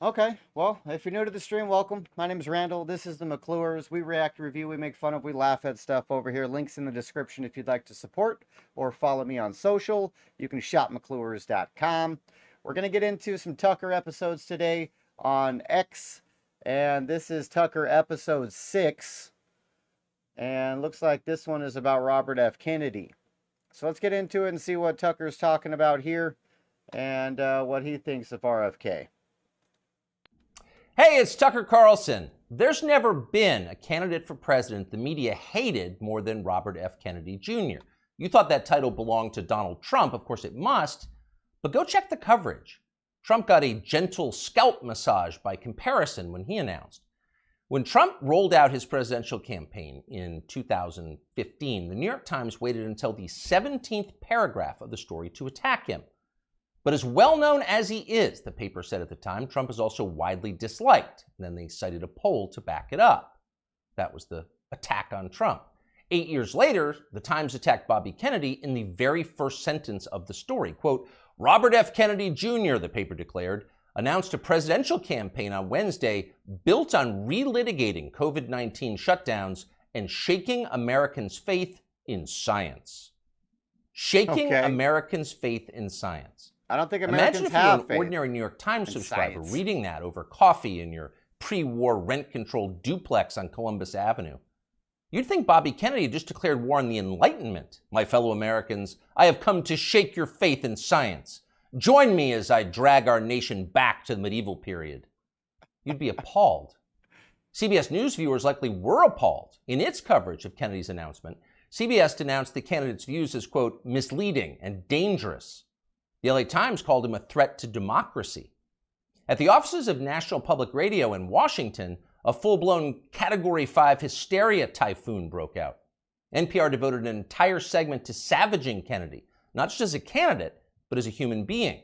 Okay, well, if you're new to the stream, welcome. My name is Randall. This is the McClures. We react, review, we make fun of, we laugh at stuff over here. Links in the description if you'd like to support or follow me on social. You can shop McClures.com. We're going to get into some Tucker episodes today on X, and this is Tucker episode 6. And looks like this one is about Robert F. Kennedy. So let's get into it and see what Tucker's talking about here and what he thinks of RFK. Hey, it's Tucker Carlson. There's never been a candidate for president the media hated more than Robert F. Kennedy Jr. You thought that title belonged to Donald Trump. Of course it must, but go check the coverage. Trump got a gentle scalp massage by comparison when he announced. When Trump rolled out his presidential campaign in 2015, the New York Times waited until the 17th paragraph of the story to attack him. But as well known as he is, the paper said at the time, Trump is also widely disliked. And then they cited a poll to back it up. That was the attack on Trump. 8 years later, the Times attacked Bobby Kennedy in the very first sentence of the story. Quote, Robert F. Kennedy Jr., the paper declared, announced a presidential campaign on Wednesday built on relitigating COVID-19 shutdowns and shaking Americans' faith in science. Shaking Americans' faith in science. I don't think Americans have faith. Imagine if you're an ordinary New York Times subscriber science. reading that over coffee in your pre-war rent-controlled duplex on Columbus Avenue. You'd think Bobby Kennedy just declared war on the Enlightenment. My fellow Americans, I have come to shake your faith in science. Join me as I drag our nation back to the medieval period. You'd be appalled. CBS News viewers likely were appalled. In its coverage of Kennedy's announcement, CBS denounced the candidate's views as, quote, misleading and dangerous. The LA Times called him a threat to democracy. At the offices of National Public Radio in Washington, a full-blown Category 5 hysteria typhoon broke out. NPR devoted an entire segment to savaging Kennedy, not just as a candidate, but as a human being.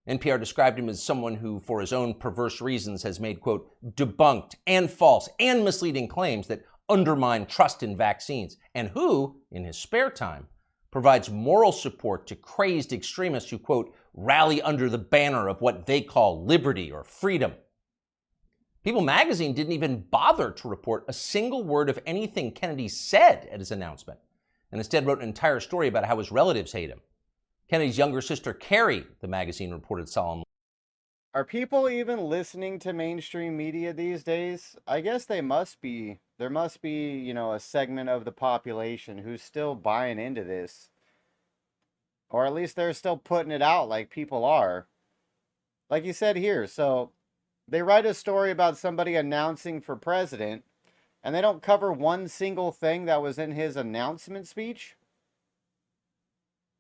NPR described him as someone who, for his own perverse reasons, has made, quote, debunked and false and misleading claims that undermine trust in vaccines, and who, in his spare time, provides moral support to crazed extremists who, quote, rally under the banner of what they call liberty or freedom. People magazine didn't even bother to report a single word of anything Kennedy said at his announcement, and instead wrote an entire story about how his relatives hate him. Kennedy's younger sister, Carrie, the magazine reported solemnly. Are people even listening to mainstream media these days? I guess they must be. There must be, a segment of the population who's still buying into this. Or at least they're still putting it out like people are. Like you said here, so they write a story about somebody announcing for president, and they don't cover one single thing that was in his announcement speech.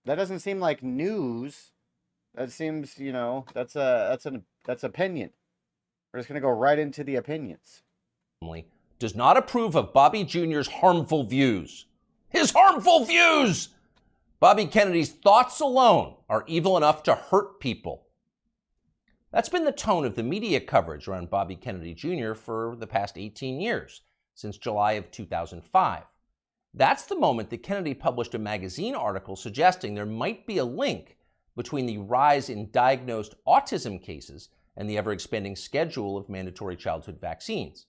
That doesn't seem like news. That seems, that's opinion. We're just going to go right into the opinions. Does not approve of Bobby Jr.'s harmful views. His harmful views! Bobby Kennedy's thoughts alone are evil enough to hurt people. That's been the tone of the media coverage around Bobby Kennedy Jr. for the past 18 years, since July of 2005. That's the moment that Kennedy published a magazine article suggesting there might be a link between the rise in diagnosed autism cases and the ever-expanding schedule of mandatory childhood vaccines.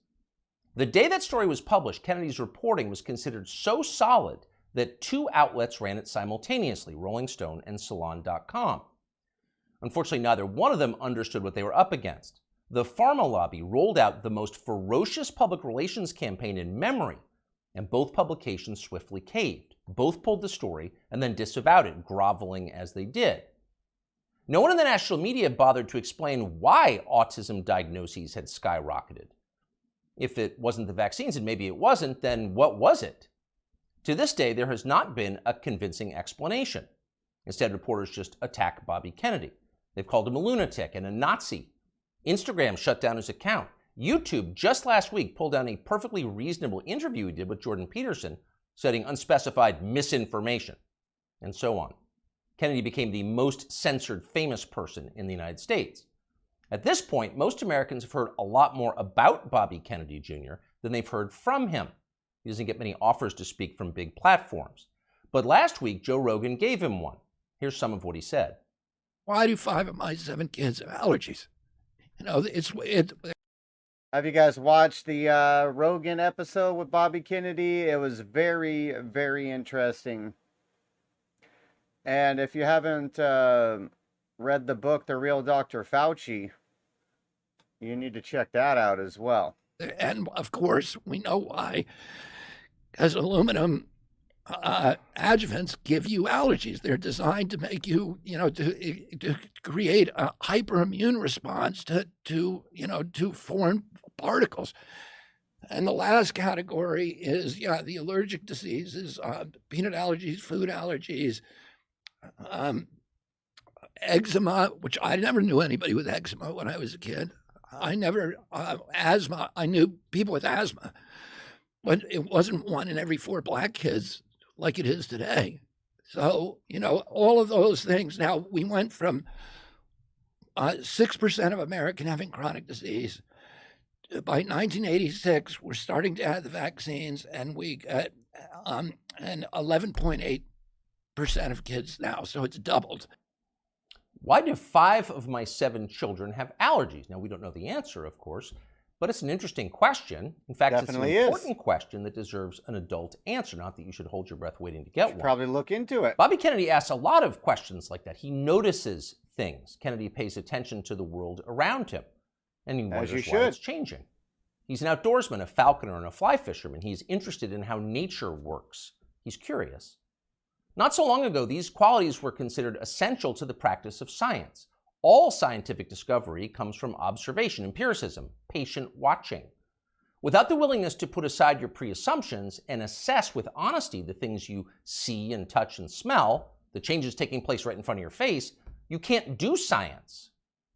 The day that story was published, Kennedy's reporting was considered so solid that two outlets ran it simultaneously, Rolling Stone and Salon.com. Unfortunately, neither one of them understood what they were up against. The pharma lobby rolled out the most ferocious public relations campaign in memory, and both publications swiftly caved. Both pulled the story and then disavowed it, groveling as they did. No one in the national media bothered to explain why autism diagnoses had skyrocketed. If it wasn't the vaccines, and maybe it wasn't, then what was it? To this day, there has not been a convincing explanation. Instead, reporters just attack Bobby Kennedy. They've called him a lunatic and a Nazi. Instagram shut down his account. YouTube just last week pulled down a perfectly reasonable interview he did with Jordan Peterson, citing unspecified misinformation, and so on. Kennedy became the most censored famous person in the United States. At this point, most Americans have heard a lot more about Bobby Kennedy Jr. than they've heard from him. He doesn't get many offers to speak from big platforms. But last week, Joe Rogan gave him one. Here's some of what he said. Why do 5 of my 7 kids have allergies? It. Have you guys watched the Rogan episode with Bobby Kennedy? It was very, very interesting. And if you haven't read the book, The Real Dr. Fauci, you need to check that out as well. And of course, we know why, because aluminum adjuvants give you allergies. They're designed to make you, to create a hyperimmune response to foreign particles. And the last category is, the allergic diseases, peanut allergies, food allergies, eczema, which I never knew anybody with eczema when I was a kid. I never, asthma, I knew people with asthma, but it wasn't one in every 4 black kids like it is today. So, all of those things. Now, we went from 6% of Americans having chronic disease. By 1986, we're starting to add the vaccines, and we got and 11.8% of kids now, so it's doubled. Why do 5 of my 7 children have allergies? Now, we don't know the answer, of course, but it's an interesting question. In fact, Definitely it's an important question that deserves an adult answer, not that you should hold your breath waiting to get one. Probably look into it. Bobby Kennedy asks a lot of questions like that. He notices things. Kennedy pays attention to the world around him, and he wonders why it's changing. He's an outdoorsman, a falconer, and a fly fisherman. He's interested in how nature works. He's curious. Not so long ago, these qualities were considered essential to the practice of science. All scientific discovery comes from observation, empiricism, patient watching. Without the willingness to put aside your pre-assumptions and assess with honesty the things you see and touch and smell, the changes taking place right in front of your face, you can't do science.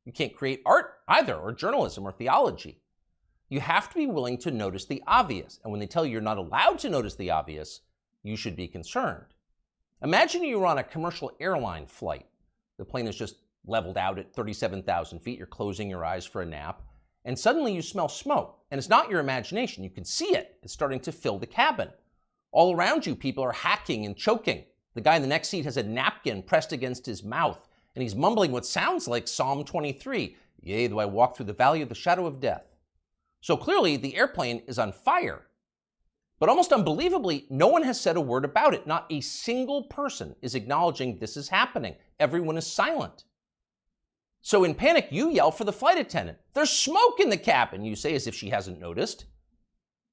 You can't create art either, or journalism, or theology. You have to be willing to notice the obvious. And when they tell you you're not allowed to notice the obvious, you should be concerned. Imagine you were on a commercial airline flight. The plane is just leveled out at 37,000 feet. You're closing your eyes for a nap. And suddenly you smell smoke. And it's not your imagination. You can see it. It's starting to fill the cabin. All around you, people are hacking and choking. The guy in the next seat has a napkin pressed against his mouth, and he's mumbling what sounds like Psalm 23. Yea, though I walk through the valley of the shadow of death. So clearly, the airplane is on fire. But almost unbelievably, no one has said a word about it. Not a single person is acknowledging this is happening. Everyone is silent. So in panic, you yell for the flight attendant. There's smoke in the cabin, you say, as if she hasn't noticed.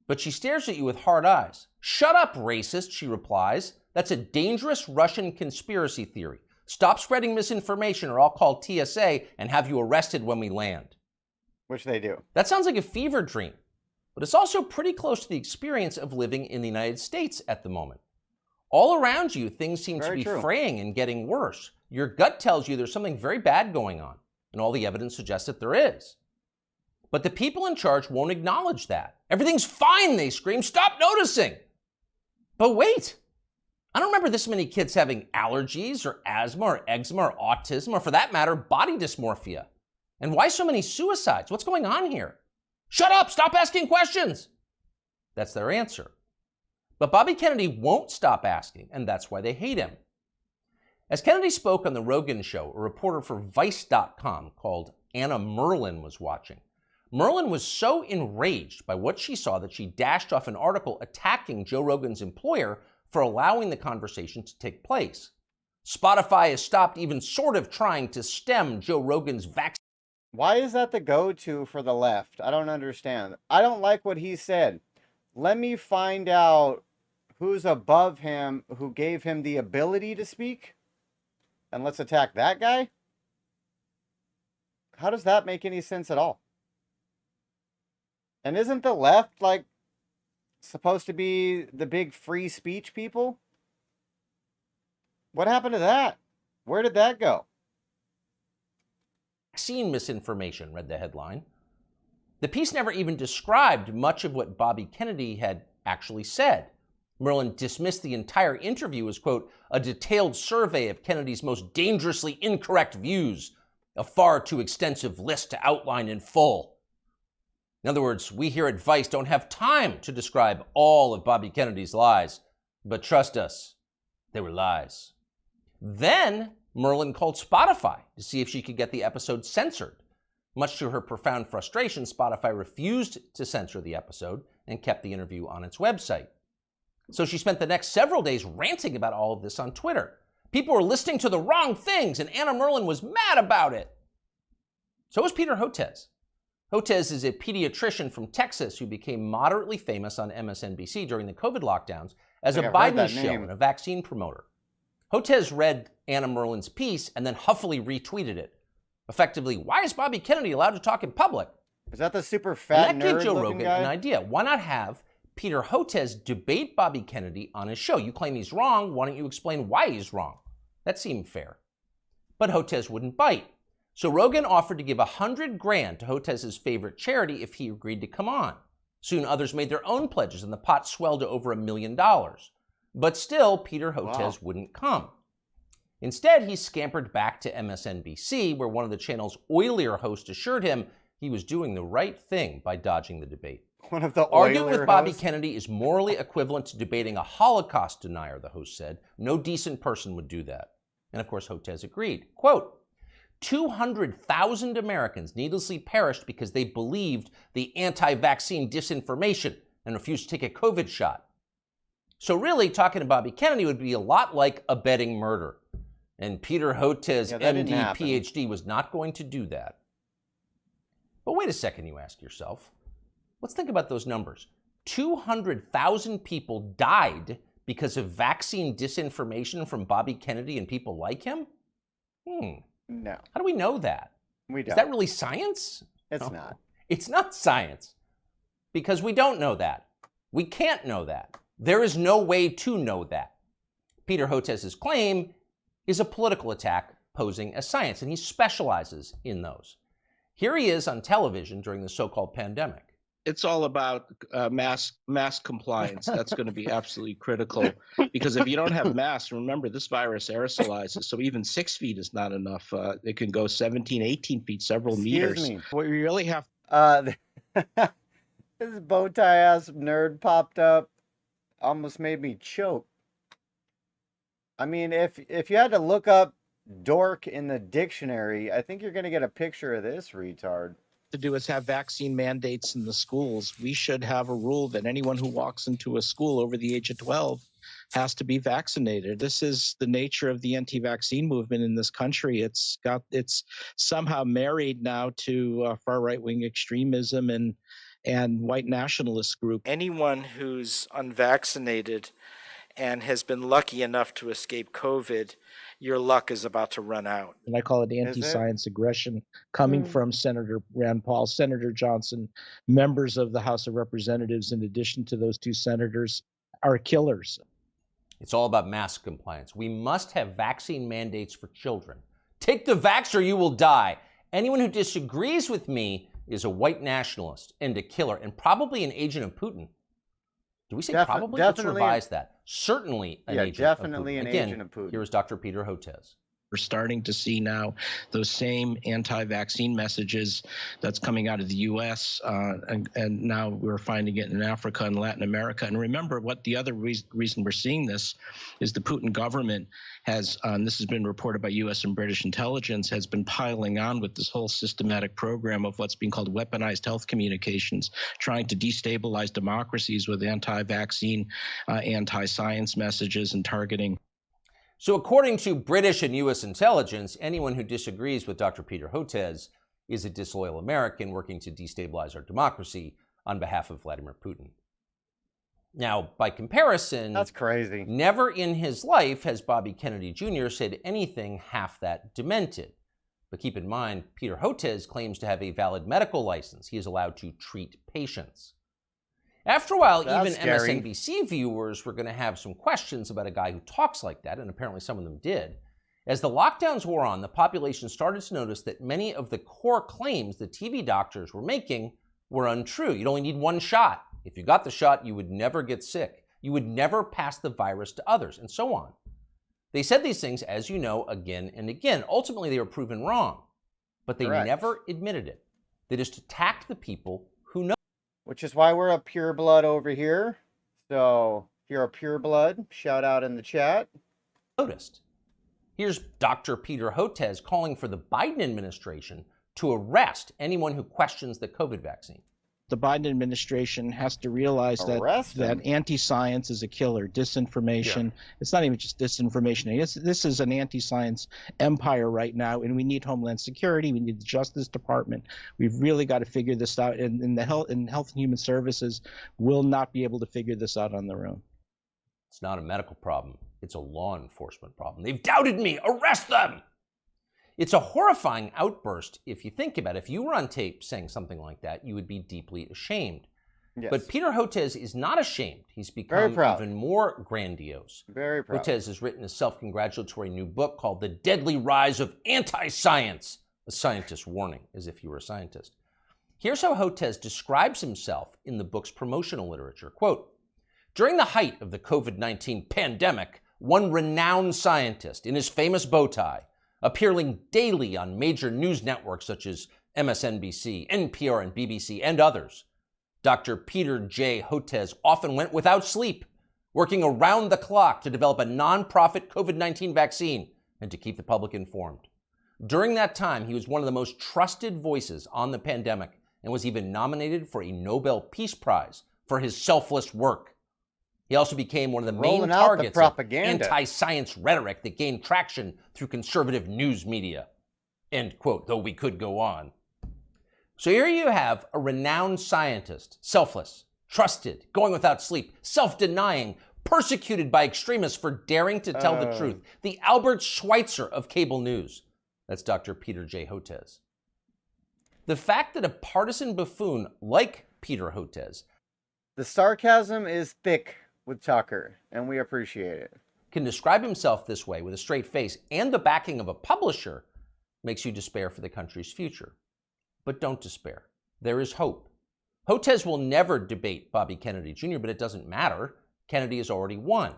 But she stares at you with hard eyes. Shut up, racist, she replies. That's a dangerous Russian conspiracy theory. Stop spreading misinformation or I'll call TSA and have you arrested when we land. Which they do. That sounds like a fever dream. But it's also pretty close to the experience of living in the United States at the moment. All around you, things seem to be fraying and getting worse. Your gut tells you there's something very bad going on, and all the evidence suggests that there is. But the people in charge won't acknowledge that. Everything's fine, they scream. Stop noticing. But wait, I don't remember this many kids having allergies or asthma or eczema or autism or, for that matter, body dysmorphia. And why so many suicides? What's going on here? Shut up! Stop asking questions! That's their answer. But Bobby Kennedy won't stop asking, and that's why they hate him. As Kennedy spoke on the Rogan show, a reporter for Vice.com called Anna Merlin was watching. Merlin was so enraged by what she saw that she dashed off an article attacking Joe Rogan's employer for allowing the conversation to take place. Spotify has stopped even sort of trying to stem Joe Rogan's vaccine. Why is that the go-to for the left? I don't understand. I don't like what he said. Let me find out who's above him, who gave him the ability to speak, and let's attack that guy? How does that make any sense at all? And isn't the left, like, supposed to be the big free speech people? What happened to that? Where did that go? Vaccine misinformation, read the headline. The piece never even described much of what Bobby Kennedy had actually said. Merlin dismissed the entire interview as, quote, a detailed survey of Kennedy's most dangerously incorrect views, a far too extensive list to outline in full. In other words, we here at Vice don't have time to describe all of Bobby Kennedy's lies, but trust us, they were lies. Then Merlin called Spotify to see if she could get the episode censored. Much to her profound frustration, Spotify refused to censor the episode and kept the interview on its website. So she spent the next several days ranting about all of this on Twitter. People were listening to the wrong things, and Anna Merlan was mad about it. So was Peter Hotez. Hotez is a pediatrician from Texas who became moderately famous on MSNBC during the COVID lockdowns as a Biden shill and a vaccine promoter. Hotez read Anna Merlan's piece and then huffily retweeted it. Effectively, why is Bobby Kennedy allowed to talk in public? Is that the super fat and that gave Joe nerd-looking Rogan guy? an idea. Why not have Peter Hotez debate Bobby Kennedy on his show? You claim he's wrong. Why don't you explain why he's wrong? That seemed fair. But Hotez wouldn't bite. So Rogan offered to give $100,000 to Hotez's favorite charity if he agreed to come on. Soon others made their own pledges and the pot swelled to over $1 million. But still, Peter Hotez wouldn't come. Instead, he scampered back to MSNBC, where one of the channel's oilier hosts assured him he was doing the right thing by dodging the debate. One of the Arguing with Bobby hosts? Kennedy is morally equivalent to debating a Holocaust denier, the host said. No decent person would do that. And of course, Hotez agreed. Quote, 200,000 Americans needlessly perished because they believed the anti-vaccine disinformation and refused to take a COVID shot. So really, talking to Bobby Kennedy would be a lot like abetting murder. And Peter Hotez, MD, PhD, was not going to do that. But wait a second, you ask yourself. Let's think about those numbers. 200,000 people died because of vaccine disinformation from Bobby Kennedy and people like him? No. How do we know that? We don't. Is that really science? It's not. It's not science. Because we don't know that. We can't know that. There is no way to know that. Peter Hotez's claim is a political attack posing as science, and he specializes in those. Here he is on television during the so-called pandemic. It's all about mask compliance. That's going to be absolutely critical, because if you don't have masks, remember, this virus aerosolizes, so even 6 feet is not enough. It can go 17, 18 feet, several meters. What we really have... This bow tie ass nerd popped up, almost made me choke. I mean, if you had to look up dork in the dictionary, I think you're going to get a picture of this retard. To do is have vaccine mandates in the schools. We should have a rule that anyone who walks into a school over the age of 12 has to be vaccinated. This is the nature of the anti-vaccine movement in this country. It's somehow married now to far right-wing extremism and white nationalist group. Anyone who's unvaccinated and has been lucky enough to escape COVID, your luck is about to run out. And I call it anti-science aggression coming from Senator Rand Paul, Senator Johnson. Members of the House of Representatives, in addition to those two senators, are killers. It's all about mask compliance. We must have vaccine mandates for children. Take the vax or you will die. Anyone who disagrees with me is a white nationalist and a killer, and probably an agent of Putin. Do we say probably? Let's revise that. Certainly an agent of Putin. Definitely an Again, agent of Putin. Here is Dr. Peter Hotez. We're starting to see now those same anti-vaccine messages that's coming out of the U.S. And now we're finding it in Africa and Latin America. And remember, what the other reason we're seeing this is the Putin government has, this has been reported by U.S. and British intelligence, has been piling on with this whole systematic program of what's being called weaponized health communications, trying to destabilize democracies with anti-vaccine, anti-science messages and targeting. So according to British and U.S. intelligence, anyone who disagrees with Dr. Peter Hotez is a disloyal American working to destabilize our democracy on behalf of Vladimir Putin. Now, by comparison, that's crazy. Never in his life has Bobby Kennedy Jr. said anything half that demented. But keep in mind, Peter Hotez claims to have a valid medical license. He is allowed to treat patients. After a while, even MSNBC viewers were going to have some questions about a guy who talks like that, and apparently some of them did. As the lockdowns wore on, the population started to notice that many of the core claims the TV doctors were making were untrue. You'd only need one shot. If you got the shot, you would never get sick. You would never pass the virus to others, and so on. They said these things, as you know, again and again. Ultimately, they were proven wrong, but they never admitted it. They just attacked the people who know. Which is why we're a pure blood over here. So if you're a pure blood, shout out in the chat. Noticed. Here's Dr. Peter Hotez calling for the Biden administration to arrest anyone who questions the COVID vaccine. The Biden administration has to realize Arrest that him. anti-science is a killer. Disinformation. It's not even just disinformation. This is an anti-science empire right now, and we need Homeland Security. We need the Justice Department. We've really got to figure this out. And Health and Human Services will not be able to figure this out on their own. It's not a medical problem. It's a law enforcement problem. They've doubted me. Arrest them! It's a horrifying outburst if you think about it. If you were on tape saying something like that, you would be deeply ashamed. Yes. But Peter Hotez is not ashamed. He's become even more grandiose. Very proud. Hotez has written a self-congratulatory new book called The Deadly Rise of Anti-Science, a scientist's warning, as if you were a scientist. Here's how Hotez describes himself in the book's promotional literature. Quote, during the height of the COVID-19 pandemic, one renowned scientist in his famous bow tie, appearing daily on major news networks such as MSNBC, NPR, and BBC, and others, Dr. Peter J. Hotez often went without sleep, working around the clock to develop a nonprofit COVID-19 vaccine and to keep the public informed. During that time, he was one of the most trusted voices on the pandemic and was even nominated for a Nobel Peace Prize for his selfless work. He also became one of the main targets of anti-science rhetoric that gained traction through conservative news media. End quote, though we could go on. So here you have a renowned scientist, selfless, trusted, going without sleep, self-denying, persecuted by extremists for daring to tell the truth. The Albert Schweitzer of cable news. That's Dr. Peter J. Hotez. The fact that a partisan buffoon like Peter Hotez, the sarcasm is thick with Tucker, and we appreciate it, can describe himself this way with a straight face and the backing of a publisher makes you despair for the country's future. But don't despair. There is hope. Hotez will never debate Bobby Kennedy Jr., but it doesn't matter. Kennedy has already won.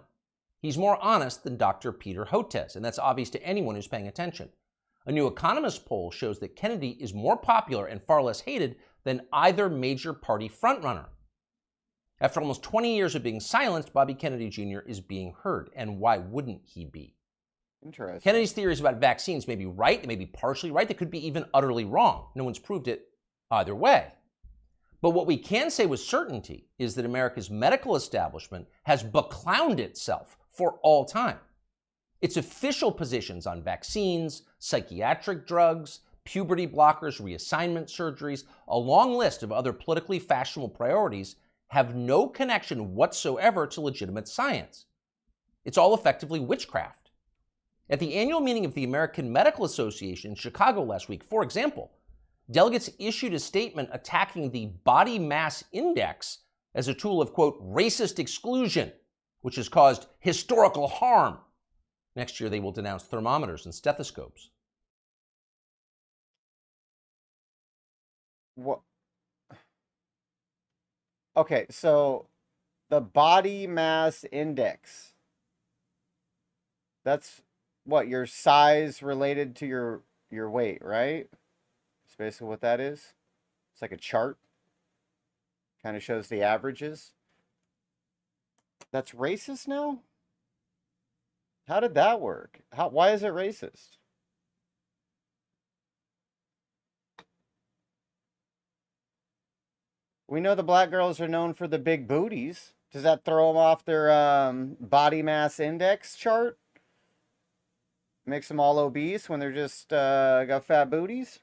He's more honest than Dr. Peter Hotez, and that's obvious to anyone who's paying attention. A new Economist poll shows that Kennedy is more popular and far less hated than either major party frontrunner. After almost 20 years of being silenced, Bobby Kennedy Jr. is being heard. And why wouldn't he be? Interesting. Kennedy's theories about vaccines may be right, they may be partially right, they could be even utterly wrong. No one's proved it either way. But what we can say with certainty is that America's medical establishment has beclowned itself for all time. Its official positions on vaccines, psychiatric drugs, puberty blockers, reassignment surgeries, a long list of other politically fashionable priorities have no connection whatsoever to legitimate science. It's all effectively witchcraft. At the annual meeting of the American Medical Association in Chicago last week, for example, delegates issued a statement attacking the body mass index as a tool of, quote, racist exclusion, which has caused historical harm. Next year, they will denounce thermometers and stethoscopes. What? Okay, so the body mass index, that's what, your size related to your weight, right? That's basically what that is. It's like a chart. Kind of shows the averages. That's racist now? How did that work? Why is it racist? We know the black girls are known for the big booties. Does that throw them off their body mass index chart? Makes them all obese when they're just got fat booties?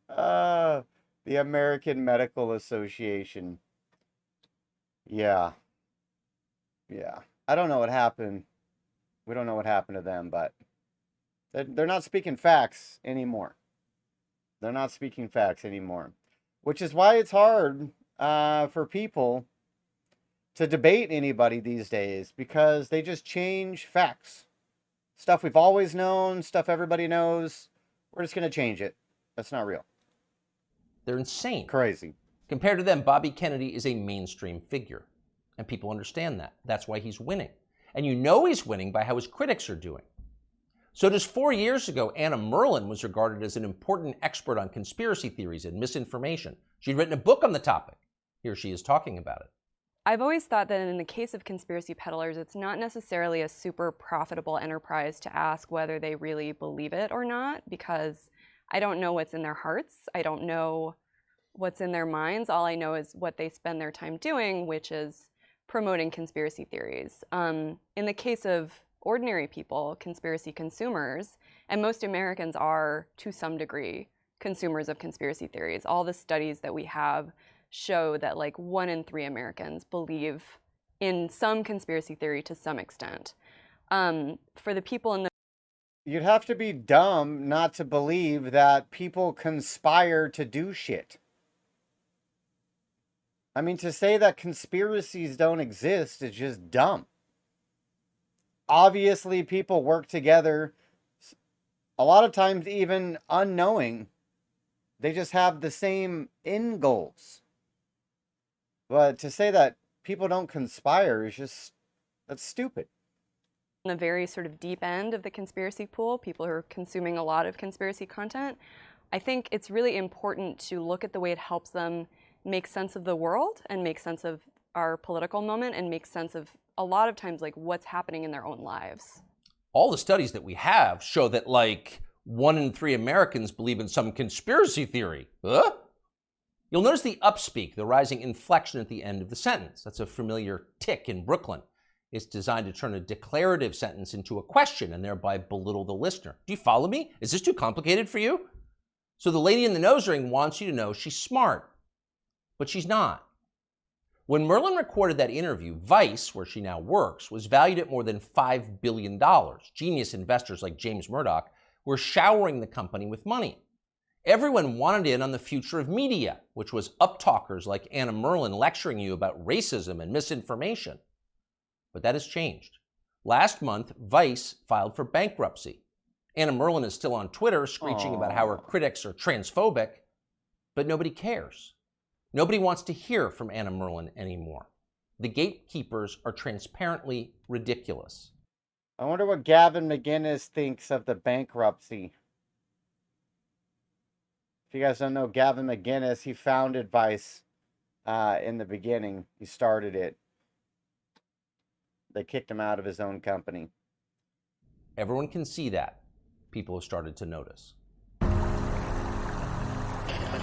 The American Medical Association. Yeah. I don't know what happened. We don't know what happened to them, but they're not speaking facts anymore. They're not speaking facts anymore, which is why it's hard for people to debate anybody these days, because they just change facts. Stuff we've always known, stuff everybody knows. We're just going to change it. That's not real. They're insane. Crazy. Compared to them, Bobby Kennedy is a mainstream figure, and people understand that. That's why he's winning. And you know he's winning by how his critics are doing. So just 4 years ago, Anna Merlin was regarded as an important expert on conspiracy theories and misinformation. She'd written a book on the topic. Here she is talking about it. I've always thought that in the case of conspiracy peddlers, it's not necessarily a super profitable enterprise to ask whether they really believe it or not, because I don't know what's in their hearts. I don't know what's in their minds. All I know is what they spend their time doing, which is promoting conspiracy theories. In the case of ordinary people, conspiracy consumers, and most Americans are, to some degree, consumers of conspiracy theories. All the studies that we have show that like 1 in 3 Americans believe in some conspiracy theory to some extent. For the people in the You'd have to be dumb not to believe that people conspire to do shit. I mean, to say that conspiracies don't exist is just dumb. Obviously, people work together, a lot of times even unknowing. They just have the same end goals. But to say that people don't conspire is just, that's stupid. very sort of deep end of the conspiracy pool, people who are consuming a lot of conspiracy content, I think it's really important to look at the way it helps them make sense of the world and make sense of our political moment and make sense of a lot of times like what's happening in their own lives. All the studies that we have show that like 1 in 3 Americans believe in some conspiracy theory. Huh? You'll notice the upspeak, the rising inflection at the end of the sentence. That's a familiar tick in Brooklyn. It's designed to turn a declarative sentence into a question and thereby belittle the listener. Do you follow me? Is this too complicated for you? So the lady in the nose ring wants you to know she's smart, but she's not. When Merlin recorded that interview, Vice, where she now works, was valued at more than $5 billion. Genius investors like James Murdoch were showering the company with money. Everyone wanted in on the future of media, which was uptalkers like Anna Merlin lecturing you about racism and misinformation. But that has changed. Last month, Vice filed for bankruptcy. Anna Merlin is still on Twitter screeching about how her critics are transphobic, but nobody cares. Nobody wants to hear from Anna Merlin anymore. The gatekeepers are transparently ridiculous. I wonder what Gavin McInnes thinks of the bankruptcy. If you guys don't know Gavin McInnes, he founded Vice in the beginning. He started it. They kicked him out of his own company. Everyone can see that. People have started to notice.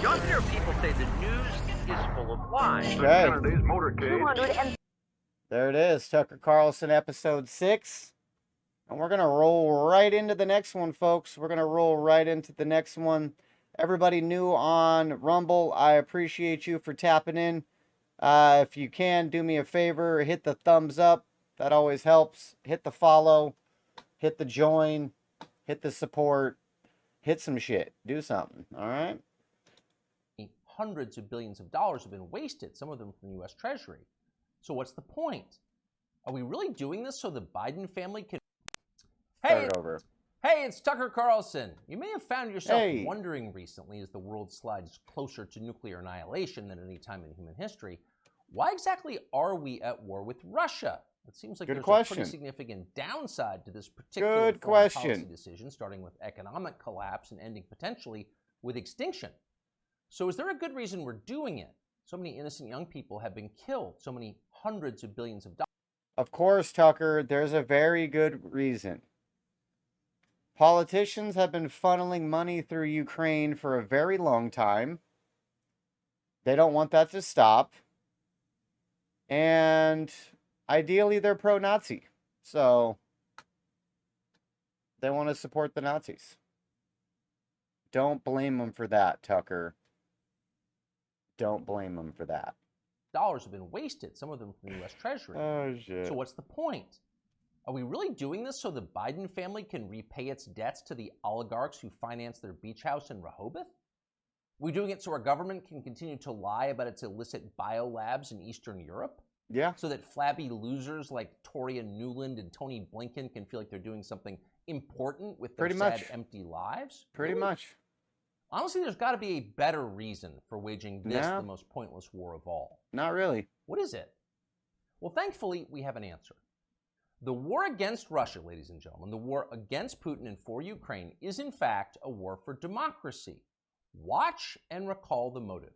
Younger people say the news is full of lies. Okay. Kennedy's motorcade. There it is, Tucker Carlson, episode 6. And we're going to roll right into the next one, folks. We're going to roll right into the next one. Everybody new on Rumble, I appreciate you for tapping in. If you can, do me a favor, hit the thumbs up. That always helps. Hit the follow. Hit the join. Hit the support. Hit some shit. Do something, all right? Hundreds of billions of dollars have been wasted, some of them from the U.S. Treasury. So what's the point? Are we really doing this so the Biden family can... Start over. Hey, it's Tucker Carlson. You may have found yourself Hey. wondering recently, as the world slides closer to nuclear annihilation than any time in human history, why exactly are we at war with Russia? It seems like Good there's a question. pretty significant downside to this particular Good foreign question. policy decision, starting with economic collapse and ending potentially with extinction. So is there a good reason we're doing it? So many innocent young people have been killed, so many hundreds of billions of dollars. Of course, Tucker, there's a very good reason. Politicians have been funneling money through Ukraine for a very long time. They don't want that to stop. And ideally, they're pro-Nazi. So they want to support the Nazis. Don't blame them for that, Tucker. Don't blame them for that. Dollars have been wasted, some of them from the U.S. Treasury. Oh, shit. So what's the point? Are we really doing this so the Biden family can repay its debts to the oligarchs who finance their beach house in Rehoboth? Are we doing it so our government can continue to lie about its illicit biolabs in Eastern Europe? Yeah. So that flabby losers like Toria Nuland and Tony Blinken can feel like they're doing something important with their Pretty sad, much. empty lives? Pretty Really? much. Honestly, there's got to be a better reason for waging this, No. the most pointless war of all. Not really. What is it? Well, thankfully, we have an answer. The war against Russia, ladies and gentlemen, the war against Putin and for Ukraine is in fact a war for democracy. Watch and recall the motive.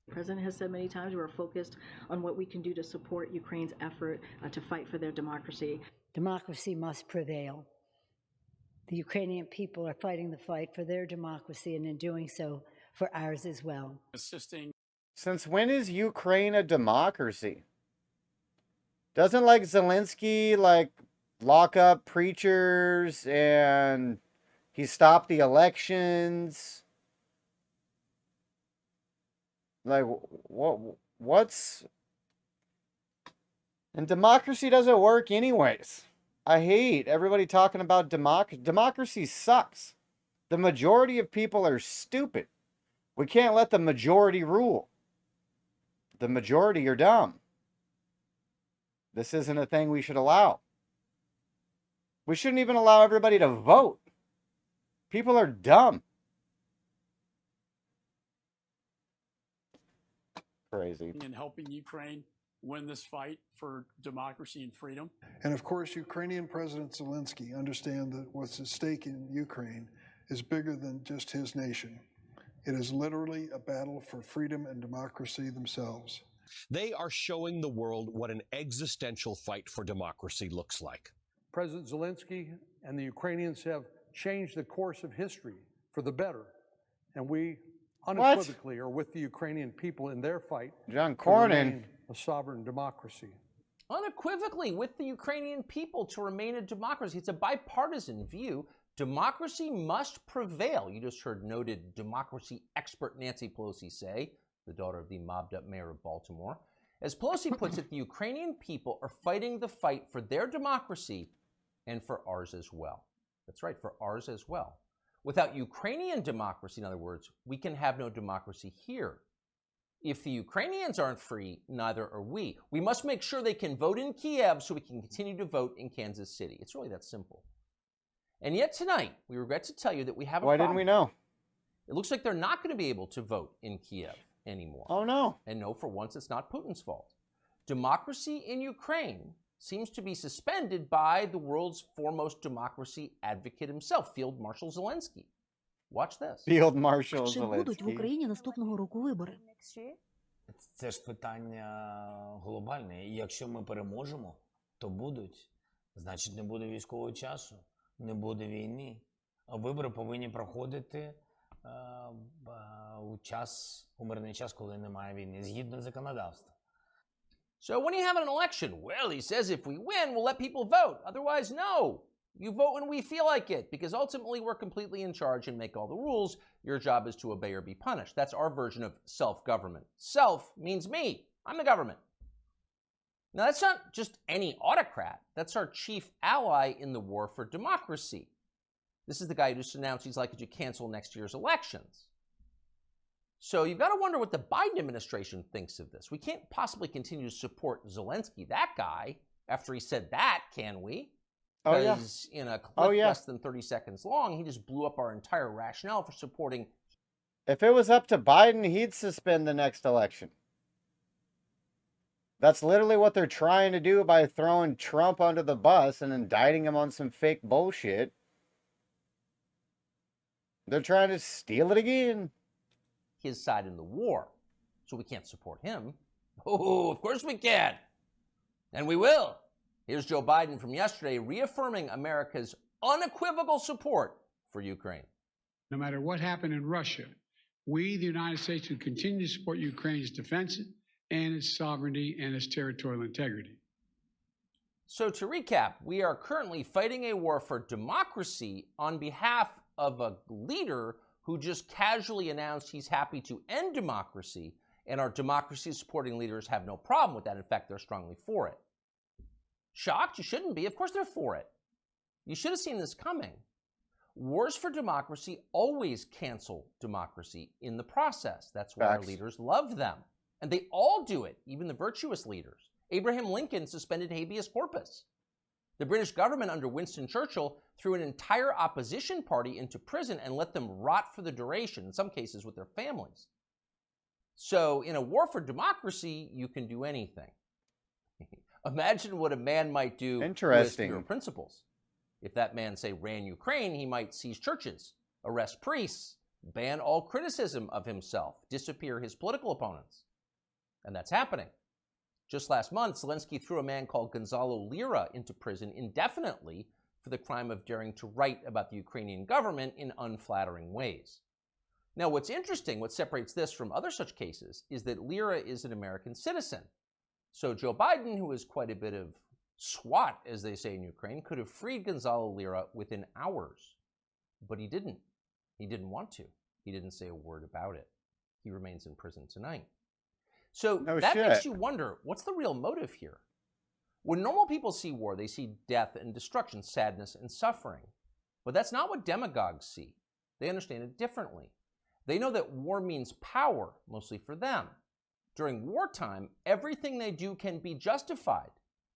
The President has said many times we're focused on what we can do to support Ukraine's effort to fight for their democracy. Democracy must prevail. The Ukrainian people are fighting the fight for their democracy, and in doing so, for ours as well. Since when is Ukraine a democracy? Doesn't like Zelensky lock up preachers and he stopped the elections? Like what's and democracy doesn't work anyways. I hate everybody talking about democracy. Democracy sucks. The majority of people are stupid. We can't let the majority rule. The majority are dumb. This isn't a thing we should allow. We shouldn't even allow everybody to vote. People are dumb. Crazy. In helping Ukraine win this fight for democracy and freedom. And of course, Ukrainian President Zelensky understands that what's at stake in Ukraine is bigger than just his nation. It is literally a battle for freedom and democracy themselves. They are showing the world what an existential fight for democracy looks like. President Zelensky and the Ukrainians have changed the course of history for the better. And we unequivocally are with the Ukrainian people in their fight John to Cornyn. remain a sovereign democracy. Unequivocally with the Ukrainian people to remain a democracy. It's a bipartisan view. Democracy must prevail. You just heard noted democracy expert Nancy Pelosi say, the daughter of the mobbed-up mayor of Baltimore. As Pelosi puts it, the Ukrainian people are fighting the fight for their democracy and for ours as well. That's right, for ours as well. Without Ukrainian democracy, in other words, we can have no democracy here. If the Ukrainians aren't free, neither are we. We must make sure they can vote in Kiev so we can continue to vote in Kansas City. It's really that simple. And yet tonight, we regret to tell you that we have a Why problem. didn't we know? It looks like they're not going to be able to vote in Kiev anymore. Oh, no. And no, for once, it's not Putin's fault. Democracy in Ukraine seems to be suspended by the world's foremost democracy advocate himself, Field Marshal Zelensky. Watch this. Field Marshal Чи будуть в Zelensky. Україні наступного року вибори? Це ж питання глобальне. І якщо ми переможемо, то будуть. Значить, не буде військового часу, не буде війни. А вибори повинні проходити у мирний час, коли немає війни, згідно законодавства. So when you have an election, well, he says if we win, we'll let people vote. Otherwise, no. You vote when we feel like it, because ultimately we're completely in charge and make all the rules. Your job is to obey or be punished. That's our version of self-government. Self means me. I'm the government. Now, that's not just any autocrat. That's our chief ally in the war for democracy. This is the guy who just announced he's likely to cancel next year's elections. So you've got to wonder what the Biden administration thinks of this. We can't possibly continue to support Zelensky, that guy, after he said that, can we? Oh, yeah. Because in a clip less than 30 seconds long, he just blew up our entire rationale for supporting. If it was up to Biden, he'd suspend the next election. That's literally what they're trying to do by throwing Trump under the bus and indicting him on some fake bullshit. They're trying to steal it again. His side in the war. So we can't support him. Oh, of course we can. And we will. Here's Joe Biden from yesterday reaffirming America's unequivocal support for Ukraine. No matter what happened in Russia, we, the United States, will continue to support Ukraine's defense and its sovereignty and its territorial integrity. So to recap, we are currently fighting a war for democracy on behalf of a leader who just casually announced he's happy to end democracy, and our democracy-supporting leaders have no problem with that. In fact, they're strongly for it. Shocked? You shouldn't be. Of course they're for it. You should have seen this coming. Wars for democracy always cancel democracy in the process. That's why our leaders love them. And they all do it, even the virtuous leaders. Abraham Lincoln suspended habeas corpus. The British government under Winston Churchill threw an entire opposition party into prison and let them rot for the duration, in some cases with their families. So in a war for democracy, you can do anything. Imagine what a man might do with your principles. If that man, say, ran Ukraine, he might seize churches, arrest priests, ban all criticism of himself, disappear his political opponents. And that's happening. Just last month, Zelensky threw a man called Gonzalo Lira into prison indefinitely for the crime of daring to write about the Ukrainian government in unflattering ways. Now, what's interesting, what separates this from other such cases, is that Lira is an American citizen. So Joe Biden, who is quite a bit of SWAT, as they say in Ukraine, could have freed Gonzalo Lira within hours. But he didn't. He didn't want to. He didn't say a word about it. He remains in prison tonight. So that makes you wonder, what's the real motive here? When normal people see war, they see death and destruction, sadness and suffering. But that's not what demagogues see. They understand it differently. They know that war means power, mostly for them. During wartime, everything they do can be justified.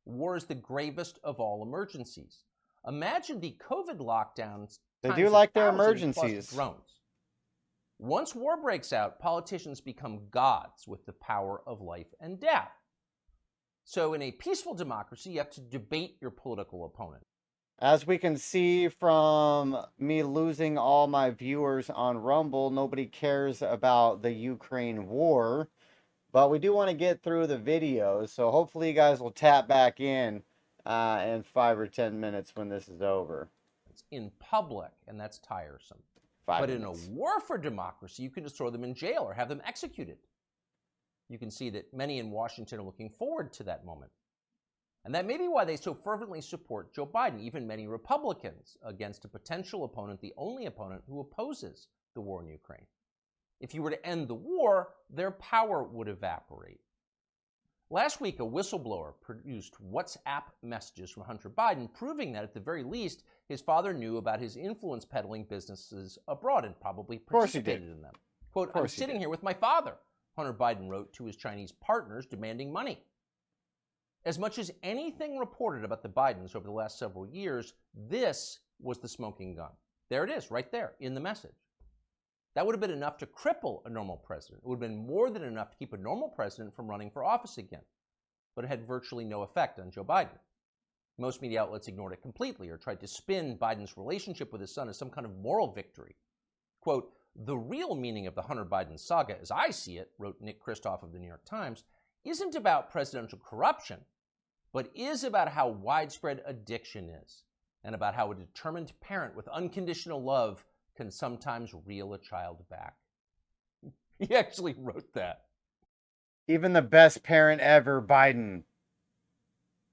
War is the gravest of all emergencies. Imagine the COVID lockdowns. They do like their emergencies. Drones. Once war breaks out, politicians become gods with the power of life and death. So in a peaceful democracy, you have to debate your political opponent. As we can see from me losing all my viewers on Rumble, nobody cares about the Ukraine war. But we do want to get through the videos, so hopefully you guys will tap back in 5 or 10 minutes when this is over. It's in public, and that's tiresome. But in a war for democracy, you can just throw them in jail or have them executed. You can see that many in Washington are looking forward to that moment. And that may be why they so fervently support Joe Biden, even many Republicans, against a potential opponent, the only opponent who opposes the war in Ukraine. If you were to end the war, their power would evaporate. Last week, a whistleblower produced WhatsApp messages from Hunter Biden, proving that at the very least, his father knew about his influence peddling businesses abroad and probably participated in them. Quote, "I'm sitting here with my father," Hunter Biden wrote to his Chinese partners demanding money. As much as anything reported about the Bidens over the last several years, this was the smoking gun. There it is, right there, in the message. That would have been enough to cripple a normal president. It would have been more than enough to keep a normal president from running for office again. But it had virtually no effect on Joe Biden. Most media outlets ignored it completely or tried to spin Biden's relationship with his son as some kind of moral victory. Quote, "The real meaning of the Hunter Biden saga, as I see it," wrote Nick Kristof of the New York Times, "isn't about presidential corruption, but is about how widespread addiction is, and about how a determined parent with unconditional love can sometimes reel a child back." He actually wrote that. Even the best parent ever, Biden,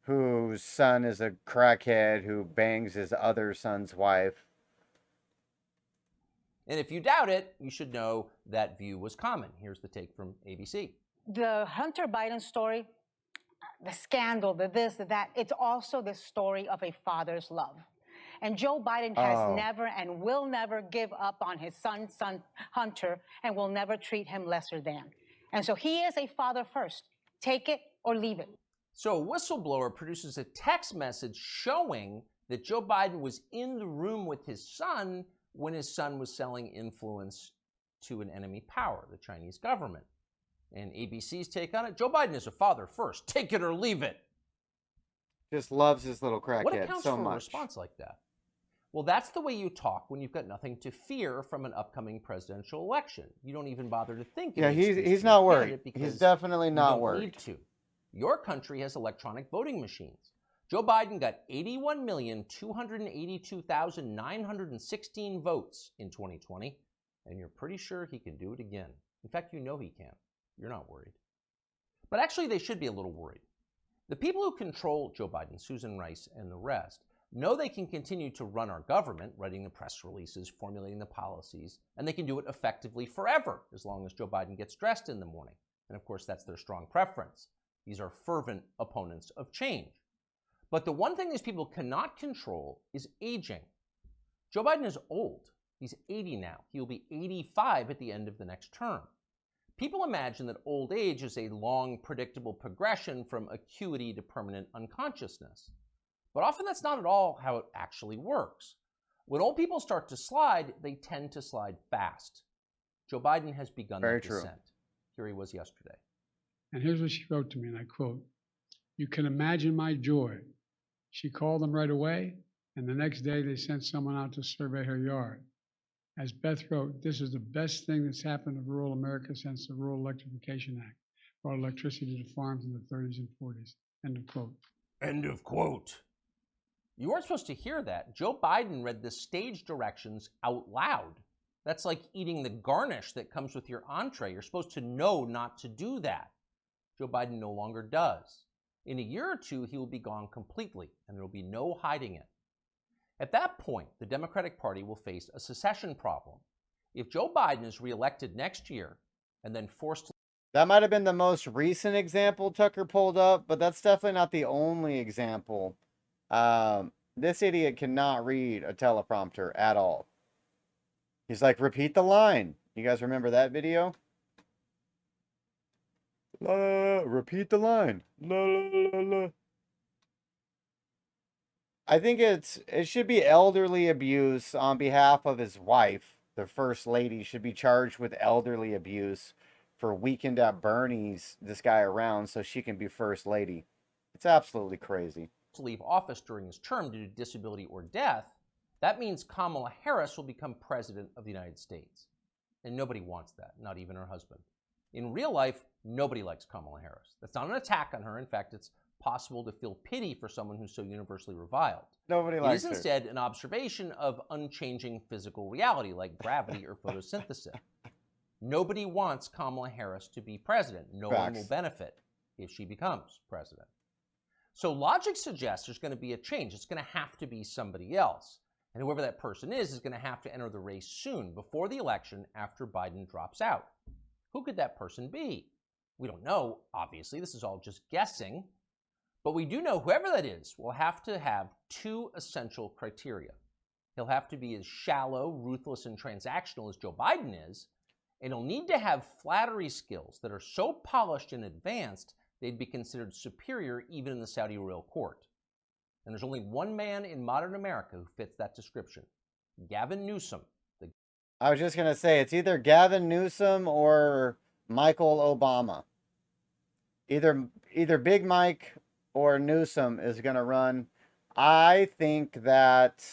whose son is a crackhead who bangs his other son's wife. And if you doubt it, you should know that view was common. Here's the take from ABC. The Hunter Biden story, the scandal, the this, the that, it's also the story of a father's love. And Joe Biden has never and will never give up on his son Hunter, and will never treat him lesser than. And so he is a father first. Take it or leave it. So a whistleblower produces a text message showing that Joe Biden was in the room with his son when his son was selling influence to an enemy power, the Chinese government. And ABC's take on it, Joe Biden is a father first. Take it or leave it. Just loves his little crackhead What accounts so for much. a response like that? Well, that's the way you talk when you've got nothing to fear from an upcoming presidential election. You don't even bother to think. Yeah, he's not worried. He's definitely not worried. Need to. Your country has electronic voting machines. Joe Biden got 81,282,916 votes in 2020, and you're pretty sure he can do it again. In fact, you know he can. You're not worried. But actually, they should be a little worried. The people who control Joe Biden, Susan Rice, and the rest, know they can continue to run our government, writing the press releases, formulating the policies, and they can do it effectively forever, as long as Joe Biden gets dressed in the morning. And of course, that's their strong preference. These are fervent opponents of change. But the one thing these people cannot control is aging. Joe Biden is old. He's 80 now. He will be 85 at the end of the next term. People imagine that old age is a long, predictable progression from acuity to permanent unconsciousness. But often that's not at all how it actually works. When old people start to slide, they tend to slide fast. Joe Biden has begun that descent. Here he was yesterday. And here's what she wrote to me, and I quote, "You can imagine my joy. She called them right away, and the next day they sent someone out to survey her yard. As Beth wrote, this is the best thing that's happened to rural America since the Rural Electrification Act brought electricity to farms in the 30s and 40s. End of quote. End of quote. You weren't supposed to hear that. Joe Biden read the stage directions out loud. That's like eating the garnish that comes with your entree. You're supposed to know not to do that. Joe Biden no longer does. In a year or two, he will be gone completely, and there will be no hiding it. At that point, the Democratic Party will face a secession problem. If Joe Biden is reelected next year and then forced to... That might have been the most recent example Tucker pulled up, but that's definitely not the only example. This idiot cannot read a teleprompter at all. He's like, repeat the line. You guys remember that video? La, la, la, repeat the line. La, la, la, la. I think it should be elderly abuse on behalf of his wife. The first lady should be charged with elderly abuse for Weekend at Bernie's this guy around so she can be first lady. It's absolutely crazy. To leave office during his term due to disability or death, that means Kamala Harris will become president of the United States. And nobody wants that, not even her husband. In real life, nobody likes Kamala Harris. That's not an attack on her. In fact, it's possible to feel pity for someone who's so universally reviled. Nobody likes her. It is instead an observation of unchanging physical reality like gravity or photosynthesis. Nobody wants Kamala Harris to be president. No one will benefit if she becomes president. So logic suggests there's going to be a change. It's going to have to be somebody else. And whoever that person is going to have to enter the race soon, before the election, after Biden drops out. Who could that person be? We don't know, obviously. This is all just guessing. But we do know whoever that is will have to have two essential criteria. He'll have to be as shallow, ruthless, and transactional as Joe Biden is, and he'll need to have flattery skills that are so polished and advanced they'd be considered superior even in the Saudi royal court. And there's only one man in modern America who fits that description, Gavin Newsom. I was just going to say, it's either Gavin Newsom or Michael Obama. Either Big Mike or Newsom is going to run. I think that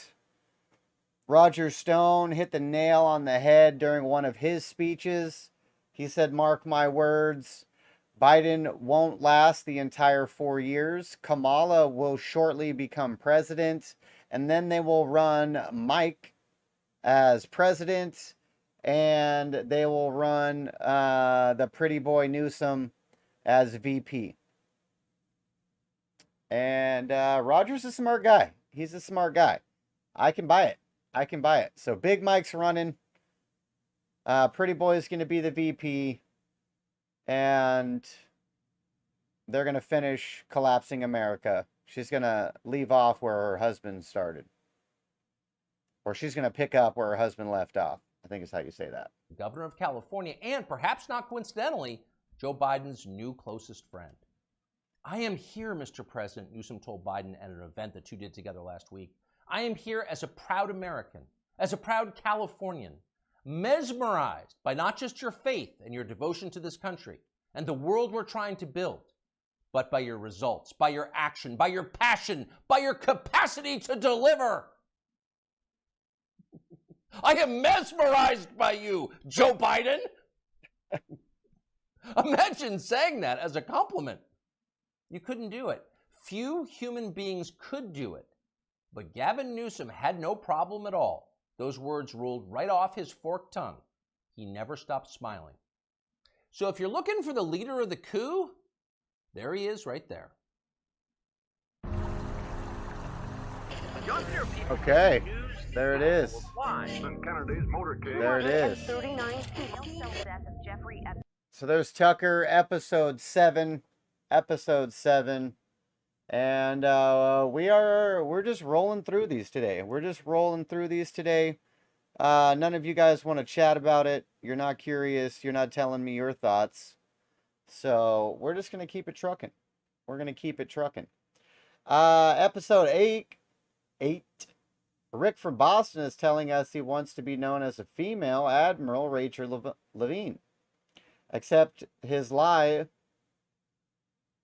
Roger Stone hit the nail on the head during one of his speeches. He said, mark my words, Biden won't last the entire 4 years. Kamala will shortly become president, and then they will run Mike as president, and they will run the pretty boy Newsom as VP. And Roger's a smart guy. He's a smart guy. I can buy it. I can buy it. So Big Mike's running. Pretty boy's going to be the VP. And they're going to finish collapsing America. She's going to leave off where her husband started. Or she's going to pick up where her husband left off, I think is how you say that. Governor of California, and perhaps not coincidentally, Joe Biden's new closest friend. I am here, Mr. President, Newsom told Biden at an event the two did together last week. I am here as a proud American, as a proud Californian, mesmerized by not just your faith and your devotion to this country and the world we're trying to build, but by your results, by your action, by your passion, by your capacity to deliver. I am mesmerized by you, Joe Biden. Imagine saying that as a compliment. You couldn't do it. Few human beings could do it. But Gavin Newsom had no problem at all. Those words rolled right off his forked tongue. He never stopped smiling. So if you're looking for the leader of the coup, there he is right there. Okay, there it is. There it is. So there's Tucker, episode 7. And we're just rolling through these today. None of you guys want to chat about it. You're not curious. You're not telling me your thoughts. So we're just going to keep it trucking. Episode 8. Rick from Boston is telling us he wants to be known as a female Admiral Rachel Levine. Accept his lie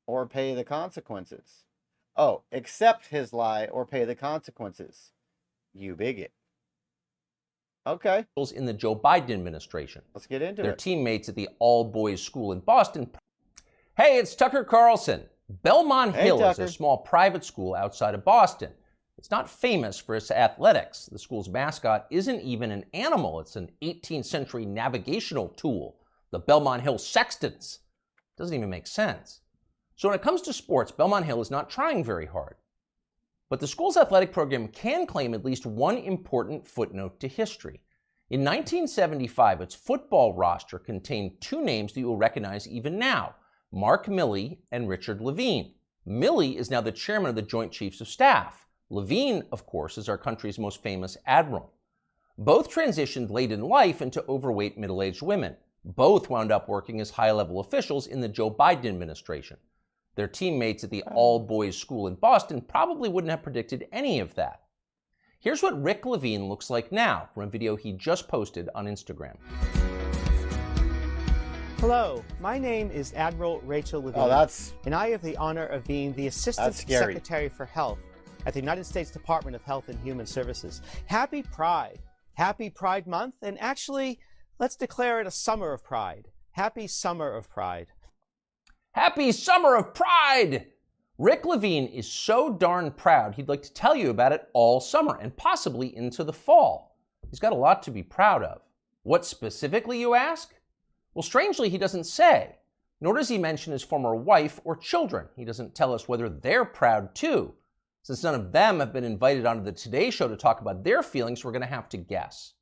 or pay the consequences. Oh, accept his lie or pay the consequences. You bigot. Okay. In the Joe Biden administration. Let's get into Their it. teammates at the all-boys school in Boston. Hey, it's Tucker Carlson. Belmont Hill is a small private school outside of Boston. It's not famous for its athletics. The school's mascot isn't even an animal. It's an 18th century navigational tool. The Belmont Hill Sextons. Doesn't even make sense. So when it comes to sports, Belmont Hill is not trying very hard. But the school's athletic program can claim at least one important footnote to history. In 1975, its football roster contained two names that you will recognize even now, Mark Milley and Richard Levine. Milley is now the chairman of the Joint Chiefs of Staff. Levine, of course, is our country's most famous admiral. Both transitioned late in life into overweight middle-aged women. Both wound up working as high-level officials in the Joe Biden administration. Their teammates at the all-boys school in Boston probably wouldn't have predicted any of that. Here's what Rick Levine looks like now from a video he just posted on Instagram. Hello, my name is Admiral Rachel Levine, and I have the honor of being the Assistant Secretary for Health at the United States Department of Health and Human Services. Happy Pride. Happy Pride Month, and actually, let's declare it a summer of pride. Happy Summer of Pride. Happy Summer of Pride! Rick Levine is so darn proud he'd like to tell you about it all summer and possibly into the fall. He's got a lot to be proud of. What specifically, you ask? Well, strangely, he doesn't say, nor does he mention his former wife or children. He doesn't tell us whether they're proud too. Since none of them have been invited onto the Today Show to talk about their feelings, we're going to have to guess.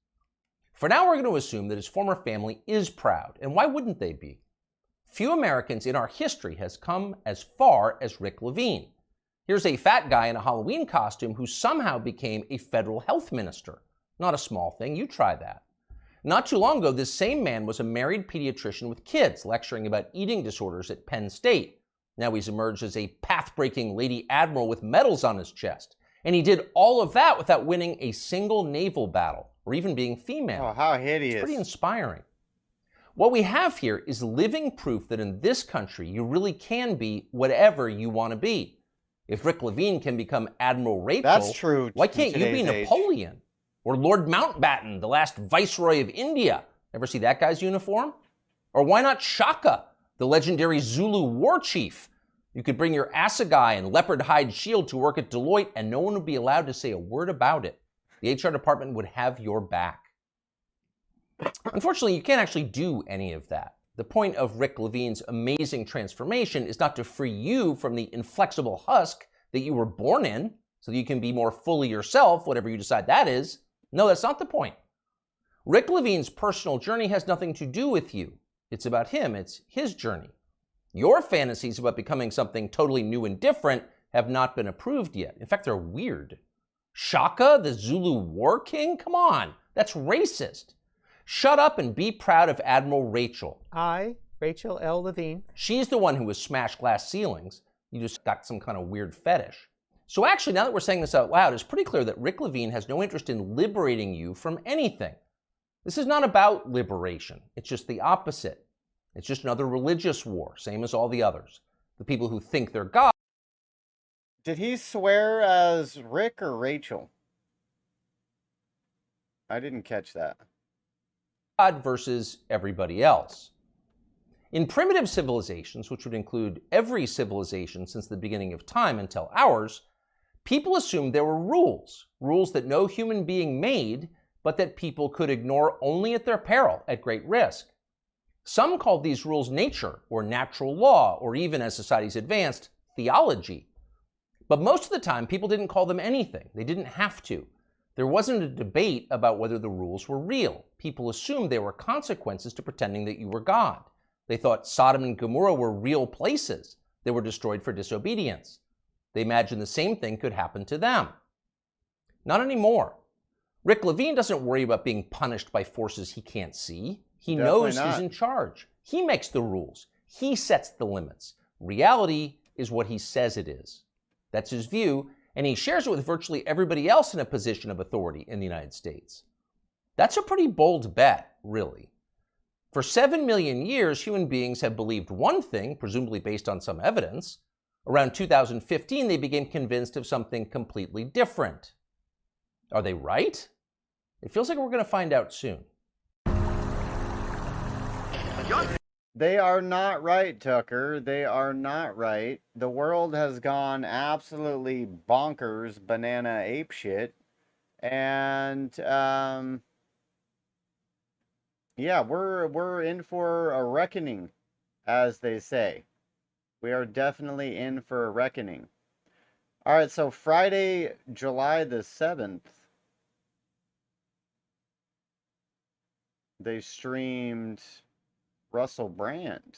For now, we're going to assume that his former family is proud, and why wouldn't they be? Few Americans in our history has come as far as Rick Levine. Here's a fat guy in a Halloween costume who somehow became a federal health minister. Not a small thing, you try that. Not too long ago, this same man was a married pediatrician with kids, lecturing about eating disorders at Penn State. Now he's emerged as a path-breaking Lady Admiral with medals on his chest. And he did all of that without winning a single naval battle, or even being female. Oh, how hideous. It's pretty inspiring. What we have here is living proof that in this country, you really can be whatever you want to be. If Rick Levine can become Admiral Rachel, that's true. Why can't you be Napoleon? Or Lord Mountbatten, the last Viceroy of India? Ever see that guy's uniform? Or why not Shaka, the legendary Zulu war chief? You could bring your assegai and leopard hide shield to work at Deloitte and no one would be allowed to say a word about it. The HR department would have your back. Unfortunately, you can't actually do any of that. The point of Rick Levine's amazing transformation is not to free you from the inflexible husk that you were born in so that you can be more fully yourself, whatever you decide that is. No, that's not the point. Rick Levine's personal journey has nothing to do with you. It's about him. It's his journey. Your fantasies about becoming something totally new and different have not been approved yet. In fact, they're weird. Shaka, the Zulu war king? Come on, that's racist. Shut up and be proud of Admiral Rachel. I, Rachel L. Levine. She's the one who has smashed glass ceilings. You just got some kind of weird fetish. So actually, now that we're saying this out loud, it's pretty clear that Rick Levine has no interest in liberating you from anything. This is not about liberation. It's just the opposite. It's just another religious war, same as all the others. The people who think they're God. Did he swear as Rick or Rachel? I didn't catch that. God versus everybody else. In primitive civilizations, which would include every civilization since the beginning of time until ours, people assumed there were rules that no human being made, but that people could ignore only at their peril, at great risk. Some called these rules nature, or natural law, or even, as societies advanced, theology. But most of the time, people didn't call them anything. They didn't have to. There wasn't a debate about whether the rules were real. People assumed there were consequences to pretending that you were God. They thought Sodom and Gomorrah were real places. They were destroyed for disobedience. They imagined the same thing could happen to them. Not anymore. Rick Levine doesn't worry about being punished by forces he can't see. He knows he's in charge. He makes the rules. He sets the limits. Reality is what he says it is. That's his view, and he shares it with virtually everybody else in a position of authority in the United States. That's a pretty bold bet, really. For 7 million years, human beings have believed one thing, presumably based on some evidence. Around 2015, they became convinced of something completely different. Are they right? It feels like we're going to find out soon. They are not right, Tucker. They are not right. The world has gone absolutely bonkers, banana ape shit. And yeah, we're in for a reckoning, as they say. We are definitely in for a reckoning. All right, so Friday, July the 7th, they streamed Russell Brand.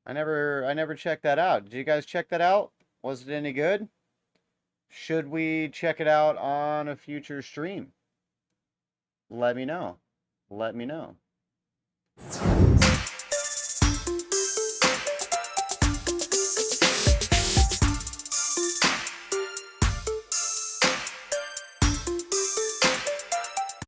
I never checked that out. Did you guys check that out? Was it any good? Should we check it out on a future stream? Let me know. Let me know.